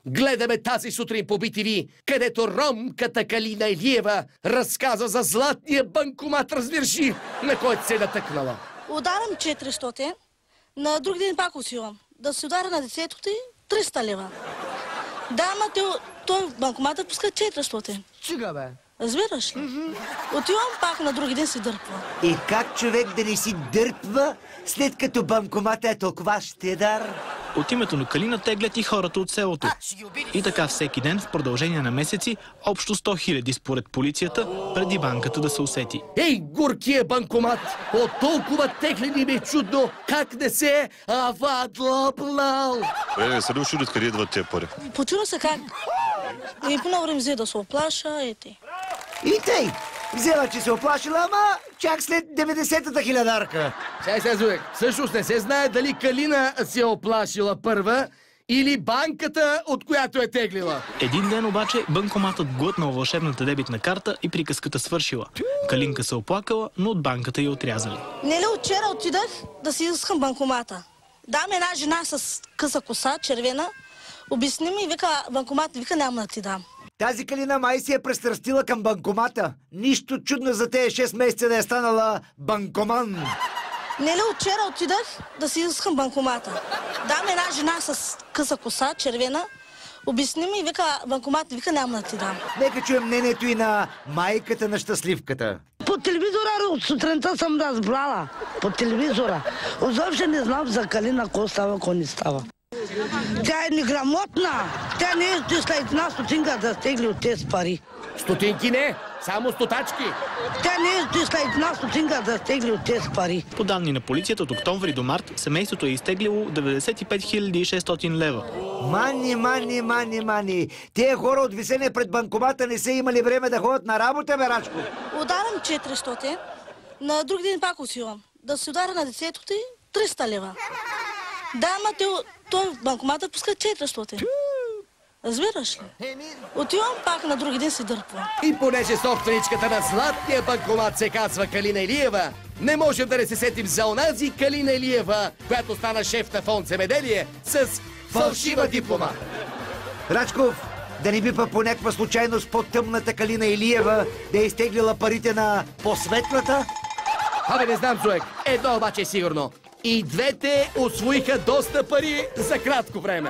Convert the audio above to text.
Гледаме тази сутрин по BTV, където ромката Калина Илиева разказа за златния банкомат, разбираш ли, на който се е натъкнала. Ударам 400, на друг ден пак отивам. Да се удара на детето ти 300 лева. Да, ама той банкоматът пуска 400. Чуга, бе. Разбираш ли? Отивам пак на други ден си дърпва. И как човек да не си дърпва, след като банкомата е толкова щедър? От името на Калина теглят и хората от селото. И така всеки ден в продължение на месеци общо 100 000 според полицията, преди банката да се усети. Ей, горкия банкомат! От толкова теглени ми е чудно, как не се авадлапнал! Не се ли учуди откъде идват тези пари? Почуна се как. И по време взе да се оплаша, ете. И тъй! Взела, че се оплашила, ама чак след 90-та хилядарка. Сега, Зуек, всъщност не се знае дали Калина се е оплашила първа или банката, от която е теглила. Един ден обаче банкоматът глътнал вълшебната дебитна карта и приказката свършила. Калинка се оплакала, но от банката я отрязали. Не ли вчера отидах да си искам банкомата? Дам една жена с къса коса, червена, обясни ми и вика, банкомат, вика, няма да ти дам. Тази Калина май си е престрастила към банкомата. Нищо чудно за тези 6 месеца да е станала банкоман. Не ли вчера отидах да си искам банкомата? Дам една жена с къса коса, червена, обясни ми и вика, банкомат, вика, няма да ти дам. Нека чуем мнението и на майката на щастливката. По телевизора от сутринта съм разбрала. По телевизора. Изобщо не знам за Калина какво става, какво не става. Тя е неграмотна. Тя не е след една стотинка да стегли от тези пари. Стотинки не, само стотачки. Тя не е след една стотинка да стегли от тези пари. По данни на полицията от октомври до март, семейството е изтеглило 95 600 лева. Мани. Те хора от висене пред банкомата не са имали време да ходят на работа, бе, Рачко. Ударам 400, на друг ден пак отивам. Да се удара на детето ти 300 лева. Да, ама той банкоматът пуска 400. Разбираш ли? Отивам пак на други ден си дърпва. И понеже собственичката на златния банкомат се казва Калина Илиева, не можем да не се сетим за онази Калина Илиева, която стана шеф на фонд Земеделие с фалшива диплома. Рачков, да не би па по някаква случайност по-тъмната Калина Илиева да е изтеглила парите на по-светлата? Абе, не знам, Зуек. Едно обаче е сигурно. И двете усвоиха доста пари за кратко време.